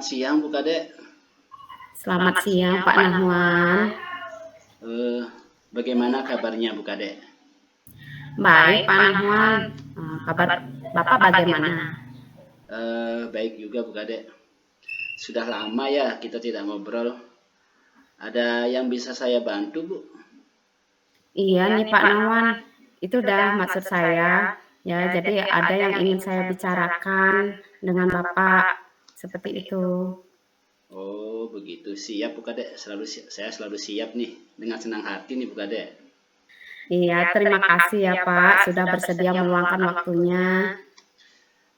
siang Bu Kade. Selamat siang Pak Nahwan. Eh, Bagaimana kabarnya Bu Kade? Baik Pak Nahwan. Kabar Bapak bagaimana? Baik juga Bu Kade. Sudah lama ya kita tidak ngobrol. Ada yang bisa saya bantu Bu? Iya nih Pak Nahwan. Itu dah maksud saya. Ya, jadi ada yang ingin saya bicarakan dengan Bapak. Seperti itu. Oh begitu, siap Bu Kade. Saya selalu siap nih, dengan senang hati nih Bu Kade. Iya, terima kasih ya Pak sudah bersedia meluangkan waktunya.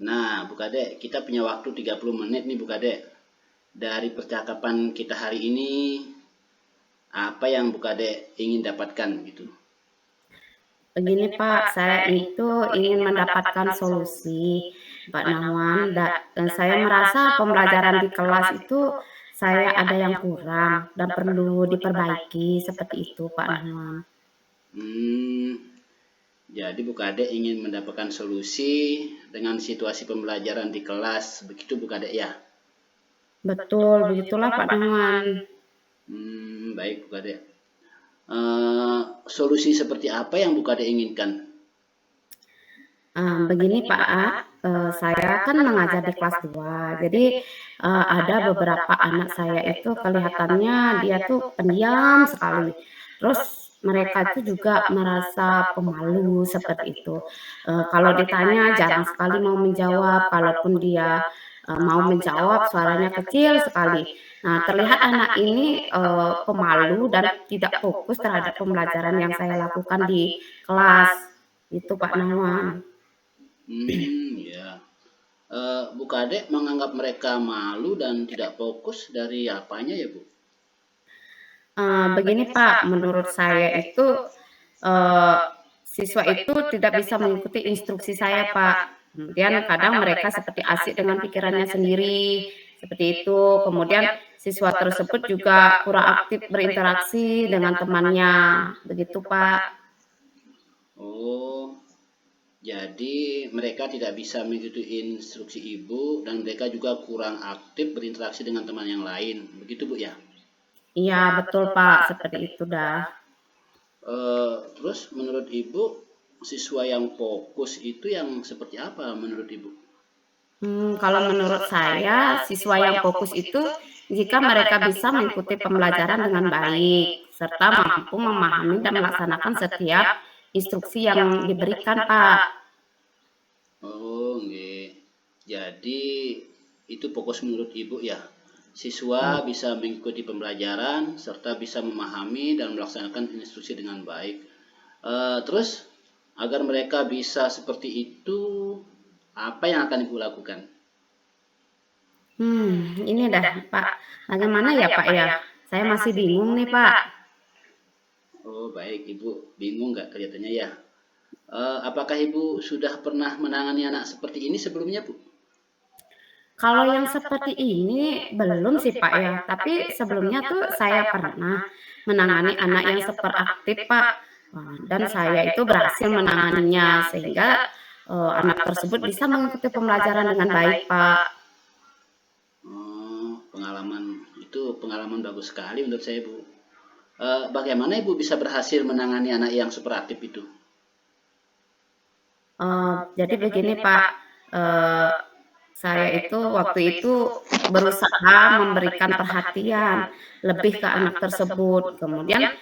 Nah Bu Kade, kita punya waktu 30 menit nih Bu Kade. Dari percakapan kita hari ini, apa yang Bu Kade ingin dapatkan gitu? Begini Pak, saya itu ingin mendapatkan solusi Pak Nahwan, dan saya merasa pembelajaran di kelas itu saya ada yang kurang dan perlu diperbaiki seperti itu Pak Nahwan. Hmm, Jadi Bu Kade ingin mendapatkan solusi dengan situasi pembelajaran di kelas, begitu Bu Kade ya? Betul, begitulah Pak Nahwan. Baik Bu Kade. Solusi seperti apa yang Bu Kade inginkan? Begini Pak A, saya kan mengajar di kelas 2, jadi ada beberapa anak saya itu kelihatannya dia tuh pendiam sekali. Terus mereka itu juga merasa pemalu seperti itu. Kalau ditanya jarang sekali mau menjawab, kalaupun dia mau menjawab suaranya kecil sekali. Nah, terlihat anak ini pemalu dan tidak fokus terhadap pembelajaran yang saya lakukan di kelas. Itu Pak Nahwan. Ya. Bu Kade menganggap mereka malu dan tidak fokus dari apanya ya Bu? Begini Pak, menurut saya itu uh, siswa itu tidak bisa mengikuti instruksi saya Pak. Kemudian kadang mereka seperti asik dengan pikirannya sendiri, seperti itu. Kemudian siswa tersebut juga kurang aktif berinteraksi dengan temannya, begitu Pak. Oh, jadi mereka tidak bisa mengikuti instruksi ibu dan mereka juga kurang aktif berinteraksi dengan teman yang lain. Begitu Bu ya? Iya betul Pak, seperti itu dah. Terus menurut ibu siswa yang fokus itu yang seperti apa menurut ibu? Kalau menurut saya, siswa yang fokus itu jika mereka bisa mengikuti pembelajaran dengan baik, serta mampu memahami dan melaksanakan setiap instruksi yang diberikan, Pak. Oh, nggih. Jadi itu fokus menurut ibu ya. Siswa Hmm. bisa mengikuti pembelajaran serta bisa memahami dan melaksanakan instruksi dengan baik. Terus agar mereka bisa seperti itu, apa yang akan ibu lakukan? Ini dah, Pak. Bagaimana ya, Pak ya? Saya masih bingung nih, Pak. Oh baik, ibu bingung nggak kelihatannya ya? Apakah ibu sudah pernah menangani anak seperti ini sebelumnya Bu? Kalau yang seperti ini belum sih Pak ya, tapi sebelumnya tuh saya pernah menangani anak yang super aktif Pak. Dan saya itu berhasil menanganinya sehingga anak tersebut bisa mengikuti pembelajaran dengan baik Pak. Oh, pengalaman bagus sekali menurut saya Bu. Bagaimana ibu bisa berhasil menangani anak yang super aktif itu? Jadi begini Pak, eh, saya itu waktu itu berusaha memberikan perhatian lebih ke anak tersebut. Kemudian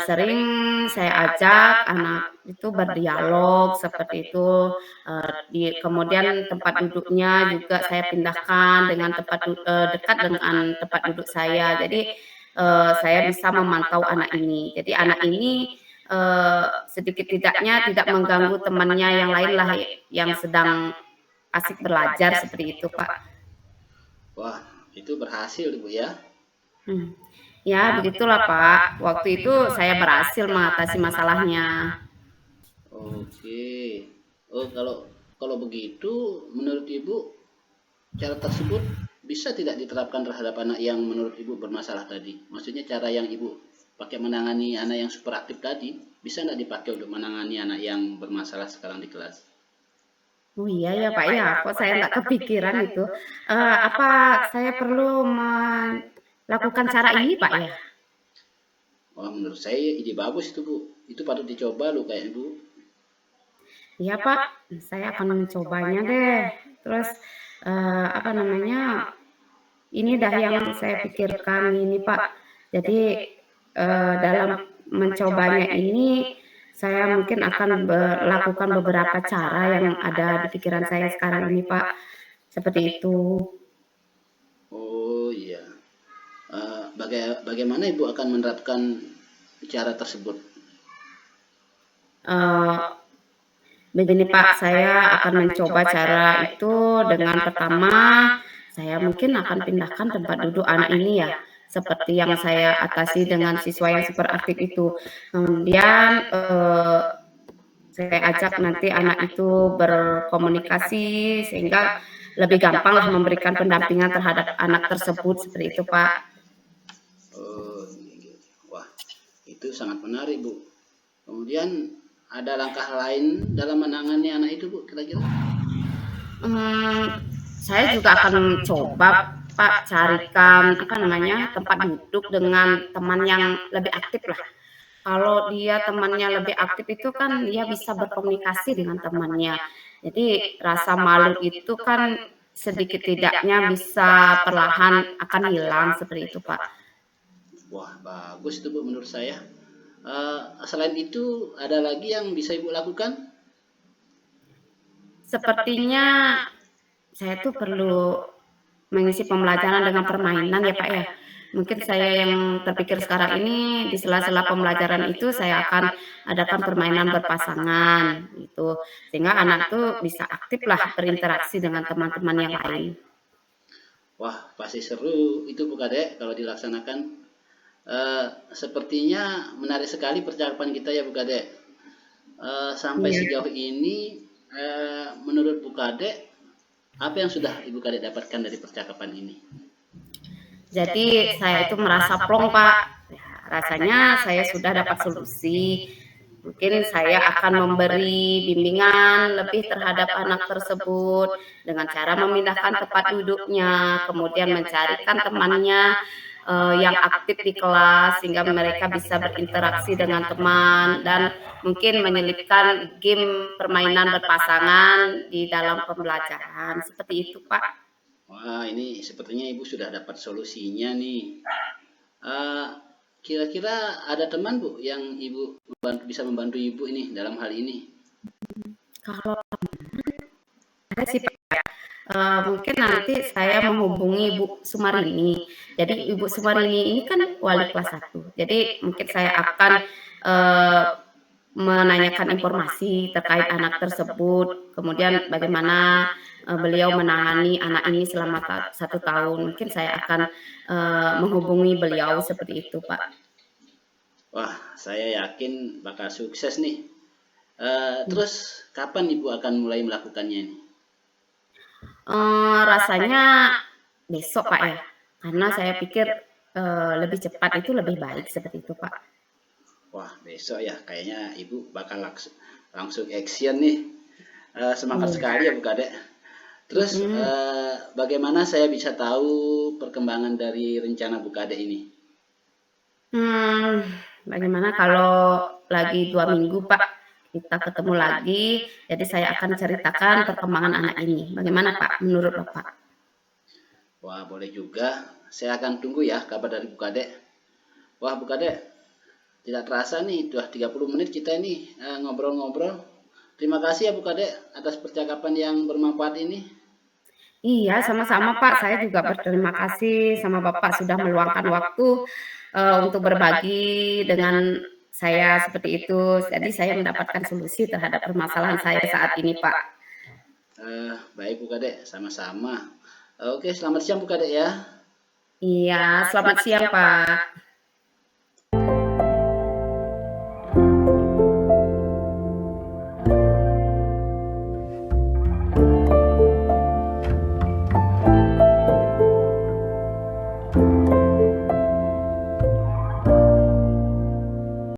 sering saya ajak anak itu berdialog seperti itu. Kemudian tempat duduknya juga saya pindahkan dengan dekat dengan tempat duduk saya. Jadi saya bisa memantau anak ini. Jadi anak ini sedikit tidaknya tidak mengganggu temannya yang lain lah yang sedang asik belajar seperti itu Pak. Wah, itu berhasil Ibu ya. Hmm. Ya begitulah Pak. Waktu itu saya berhasil mengatasi masalahnya. Oke. Oh, kalau kalau begitu menurut Ibu cara tersebut bisa tidak diterapkan terhadap anak yang menurut Ibu bermasalah tadi? Maksudnya cara yang Ibu pakai menangani anak yang super aktif tadi bisa nggak dipakai untuk menangani anak yang bermasalah sekarang di kelas? Oh iya ya Pak ya, kok saya nggak kepikiran itu. Apa saya perlu melakukan cara ini Pak ya? Wah, menurut saya ide bagus itu Bu. Itu patut dicoba loh kayak Bu. Iya Pak, saya akan mencobanya deh. Terus, apa namanya, ini dah yang saya pikirkan ini Pak. Jadi, dalam mencobanya ini, saya mungkin akan melakukan beberapa cara yang ada di pikiran saya sekarang ini Pak, seperti itu. Oh iya. Bagaimana Ibu akan menerapkan cara tersebut? Eee, Begini Pak, saya akan mencoba cara itu dengan pertama, saya mungkin akan pindahkan tempat duduk anak ini ya, seperti yang saya atasi dengan siswa yang super aktif itu. Kemudian, saya ajak nanti anak itu berkomunikasi sehingga lebih gampanglah memberikan pendampingan terhadap anak tersebut, seperti itu Pak. Oh, iya. Wah, itu sangat menarik Bu. Kemudian ada langkah lain dalam menangani anak itu Bu, kira-kira? Saya juga akan coba Pak carikan apa namanya tempat duduk dengan teman yang lebih aktif lah. Kalau dia temannya lebih aktif itu kan dia bisa berkomunikasi dengan temannya. Jadi rasa malu itu kan sedikit tidaknya bisa perlahan akan hilang seperti itu Pak. Wah, bagus itu Bu menurut saya. Selain itu ada lagi yang bisa Ibu lakukan? Sepertinya saya tuh perlu mengisi pembelajaran dengan permainan ya Pak ya. Mungkin saya yang terpikir sekarang ini di sela-sela pembelajaran itu saya akan adakan permainan berpasangan gitu. Sehingga anak tuh bisa aktif lah berinteraksi dengan teman-teman yang lain. Wah, pasti seru itu Bu Kadek kalau dilaksanakan. Sepertinya menarik sekali percakapan kita ya Bu Kadek. Sampai Iya. sejauh ini, menurut Bu Kadek, apa yang sudah Ibu Kadek dapatkan dari percakapan ini? Jadi saya itu merasa plong Pak. Ya, rasanya saya sudah dapat solusi. Mungkin saya akan memberi bimbingan lebih terhadap anak tersebut dengan cara memindahkan tempat duduknya, kemudian mencarikan temannya yang aktif di kelas sehingga mereka bisa berinteraksi dengan teman dan mungkin menyelipkan game permainan berpasangan di dalam pembelajaran. Seperti itu, Pak. Wah, ini sepertinya Ibu sudah dapat solusinya nih. Eh, Kira-kira ada teman Bu yang Ibu bisa membantu Ibu ini dalam hal ini? Kalau ada sih Pak. Mungkin nanti saya menghubungi Bu Sumarini. Jadi Ibu Sumarini ini kan wali kelas 1. Jadi mungkin saya akan eh, menanyakan informasi terkait anak tersebut, kemudian bagaimana beliau menangani anak ini selama 1 tahun. Mungkin saya akan menghubungi beliau seperti itu, Pak. Wah, saya yakin bakal sukses nih. Terus kapan Ibu akan mulai melakukannya ini? Rasanya besok, Pak ya, karena saya pikir lebih cepat itu lebih baik seperti itu, Pak. Wah, besok ya, kayaknya Ibu bakal langsung action nih. Semangat Iya. sekali ya Bu Kadek. Terus Mm-mm. bagaimana saya bisa tahu perkembangan dari rencana Bu Kadek ini? Hmm, Bagaimana kalau lagi 2 minggu Pak kita ketemu lagi, jadi saya akan ceritakan perkembangan anak ini. Bagaimana Pak menurut Bapak? Wah, boleh juga. Saya akan tunggu ya kabar dari Bu Kadek. Wah, Bu Kadek, tidak terasa nih, sudah 30 menit kita ini ngobrol-ngobrol. Terima kasih ya Bu Kadek atas percakapan yang bermanfaat ini. Iya, sama-sama Pak. Saya juga berterima kasih sama Bapak sudah meluangkan waktu untuk berbagi dengan saya seperti itu. Jadi saya mendapatkan solusi terhadap permasalahan saya saat ini Pak. Baik Bu Kadek, sama-sama. Oke, selamat siang Bu Kadek ya. Iya, selamat siang Pak.